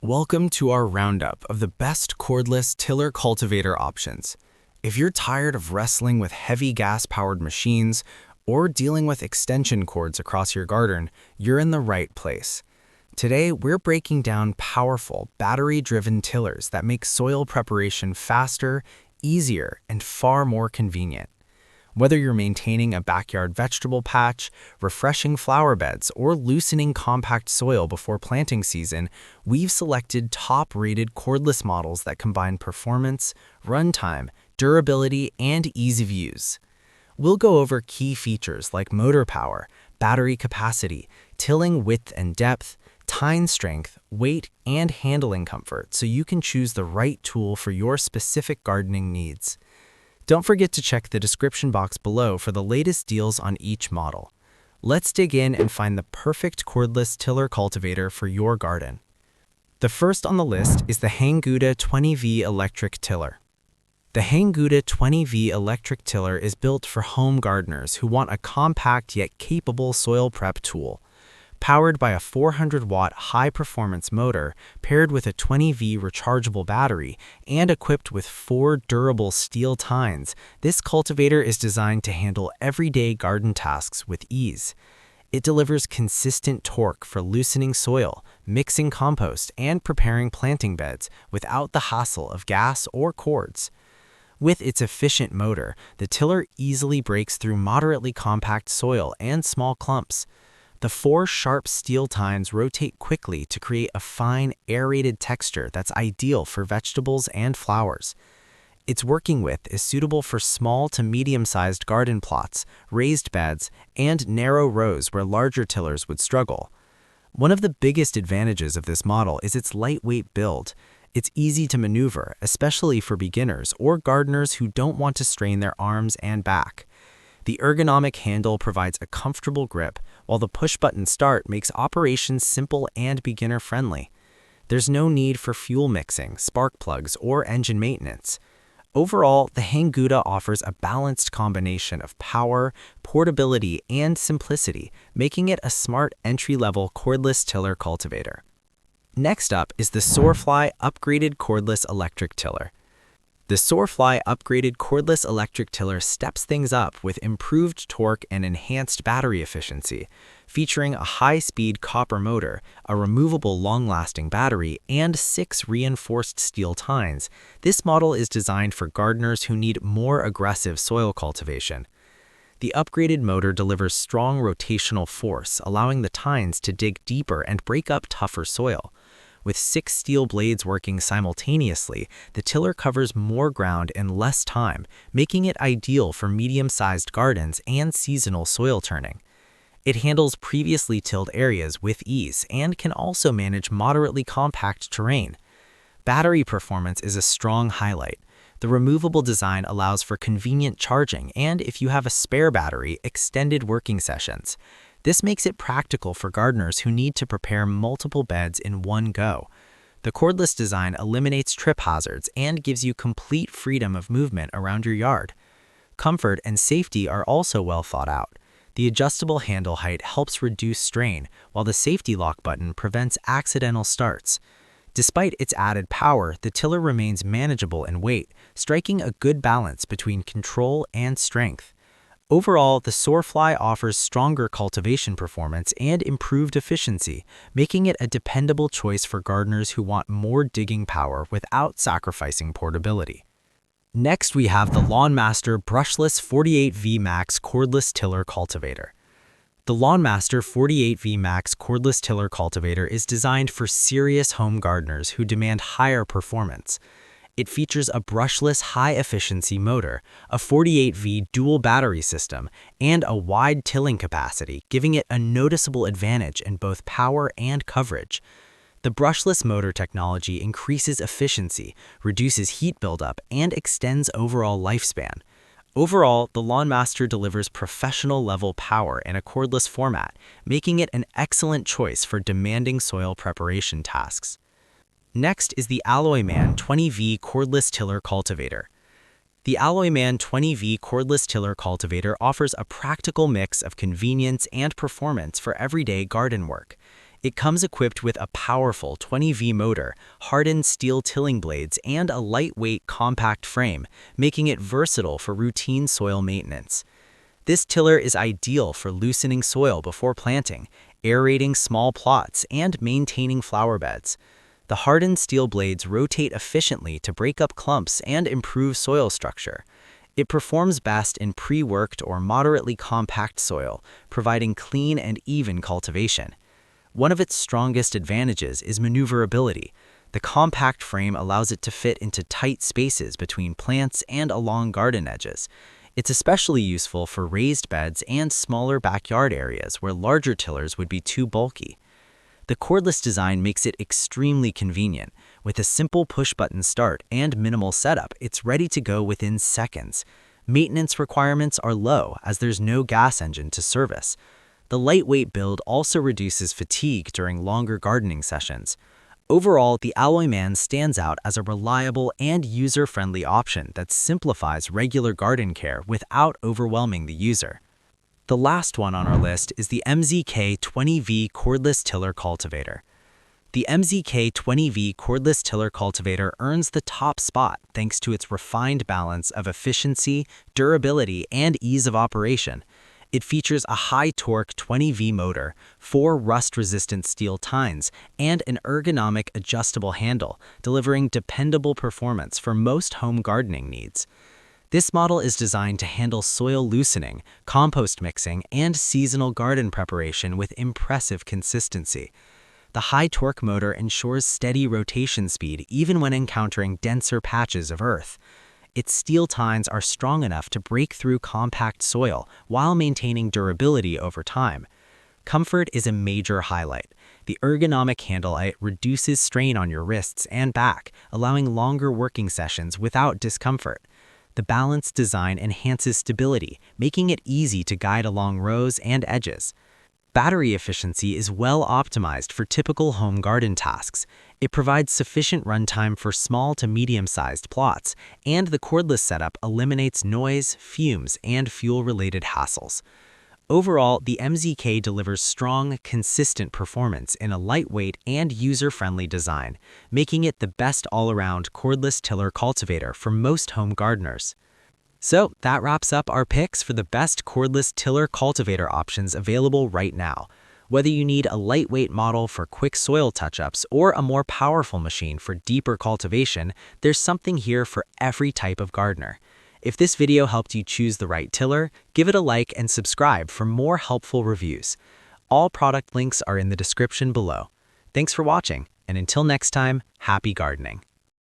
Welcome to our roundup of the best cordless tiller cultivator options. If you're tired of wrestling with heavy gas-powered machines or dealing with extension cords across your garden, you're in the right place. Today, we're breaking down powerful, battery-driven tillers that make soil preparation faster, easier, and far more convenient. Whether you're maintaining a backyard vegetable patch, refreshing flower beds, or loosening compact soil before planting season, we've selected top-rated cordless models that combine performance, runtime, durability, and ease of use. We'll go over key features like motor power, battery capacity, tilling width and depth, tine strength, weight, and handling comfort so you can choose the right tool for your specific gardening needs. Don't forget to check the description box below for the latest deals on each model. Let's dig in and find the perfect cordless tiller cultivator for your garden. The first on the list is the Hanguda 20V electric tiller. The Hanguda 20V electric tiller is built for home gardeners who want a compact yet capable soil prep tool. Powered by a 400-watt high-performance motor paired with a 20V rechargeable battery and equipped with 4 durable steel tines, this cultivator is designed to handle everyday garden tasks with ease. It delivers consistent torque for loosening soil, mixing compost, and preparing planting beds without the hassle of gas or cords. With its efficient motor, the tiller easily breaks through moderately compact soil and small clumps. The 4 sharp steel tines rotate quickly to create a fine, aerated texture that's ideal for vegetables and flowers. Its working width is suitable for small to medium-sized garden plots, raised beds, and narrow rows where larger tillers would struggle. One of the biggest advantages of this model is its lightweight build. It's easy to maneuver, especially for beginners or gardeners who don't want to strain their arms and back. The ergonomic handle provides a comfortable grip, while the push-button start makes operations simple and beginner-friendly. There's no need for fuel mixing, spark plugs, or engine maintenance. Overall, the Hanguda offers a balanced combination of power, portability, and simplicity, making it a smart entry-level cordless tiller cultivator. Next up is the Soarfly upgraded cordless electric tiller. The Soarfly upgraded cordless electric tiller steps things up with improved torque and enhanced battery efficiency. Featuring a high-speed copper motor, a removable long-lasting battery, and 6 reinforced steel tines, this model is designed for gardeners who need more aggressive soil cultivation. The upgraded motor delivers strong rotational force, allowing the tines to dig deeper and break up tougher soil. With 6 steel blades working simultaneously, the tiller covers more ground in less time, making it ideal for medium-sized gardens and seasonal soil turning. It handles previously tilled areas with ease and can also manage moderately compact terrain. Battery performance is a strong highlight. The removable design allows for convenient charging and, if you have a spare battery, extended working sessions. This makes it practical for gardeners who need to prepare multiple beds in one go. The cordless design eliminates trip hazards and gives you complete freedom of movement around your yard. Comfort and safety are also well thought out. The adjustable handle height helps reduce strain, while the safety lock button prevents accidental starts. Despite its added power, the tiller remains manageable in weight, striking a good balance between control and strength. Overall, the Soarfly offers stronger cultivation performance and improved efficiency, making it a dependable choice for gardeners who want more digging power without sacrificing portability. Next, we have the LawnMaster Brushless 48V Max Cordless Tiller Cultivator. The LawnMaster 48V Max Cordless Tiller Cultivator is designed for serious home gardeners who demand higher performance. It features a brushless high-efficiency motor, a 48V dual battery system, and a wide tilling capacity, giving it a noticeable advantage in both power and coverage. The brushless motor technology increases efficiency, reduces heat buildup, and extends overall lifespan. Overall, the LawnMaster delivers professional-level power in a cordless format, making it an excellent choice for demanding soil preparation tasks. Next is the Alloyman 20V Cordless Tiller Cultivator. The Alloyman 20V Cordless Tiller Cultivator offers a practical mix of convenience and performance for everyday garden work. It comes equipped with a powerful 20V motor, hardened steel tilling blades, and a lightweight, compact frame, making it versatile for routine soil maintenance. This tiller is ideal for loosening soil before planting, aerating small plots, and maintaining flower beds. The hardened steel blades rotate efficiently to break up clumps and improve soil structure. It performs best in pre-worked or moderately compact soil, providing clean and even cultivation. One of its strongest advantages is maneuverability. The compact frame allows it to fit into tight spaces between plants and along garden edges. It's especially useful for raised beds and smaller backyard areas where larger tillers would be too bulky. The cordless design makes it extremely convenient. With a simple push-button start and minimal setup, it's ready to go within seconds. Maintenance requirements are low as there's no gas engine to service. The lightweight build also reduces fatigue during longer gardening sessions. Overall, the Alloy Man stands out as a reliable and user-friendly option that simplifies regular garden care without overwhelming the user. The last one on our list is the MZK 20V Cordless Tiller Cultivator. The MZK 20V Cordless Tiller Cultivator earns the top spot thanks to its refined balance of efficiency, durability, and ease of operation. It features a high-torque 20V motor, 4 rust-resistant steel tines, and an ergonomic adjustable handle, delivering dependable performance for most home gardening needs. This model is designed to handle soil loosening, compost mixing, and seasonal garden preparation with impressive consistency. The high-torque motor ensures steady rotation speed even when encountering denser patches of earth. Its steel tines are strong enough to break through compact soil while maintaining durability over time. Comfort is a major highlight. The ergonomic handle reduces strain on your wrists and back, allowing longer working sessions without discomfort. The balanced design enhances stability, making it easy to guide along rows and edges. Battery efficiency is well optimized for typical home garden tasks. It provides sufficient runtime for small to medium-sized plots, and the cordless setup eliminates noise, fumes, and fuel-related hassles. Overall, the MZK delivers strong, consistent performance in a lightweight and user-friendly design, making it the best all-around cordless tiller cultivator for most home gardeners. So that wraps up our picks for the best cordless tiller cultivator options available right now. Whether you need a lightweight model for quick soil touch-ups or a more powerful machine for deeper cultivation, there's something here for every type of gardener. If this video helped you choose the right tiller, give it a like and subscribe for more helpful reviews. All product links are in the description below. Thanks for watching, and until next time, happy gardening.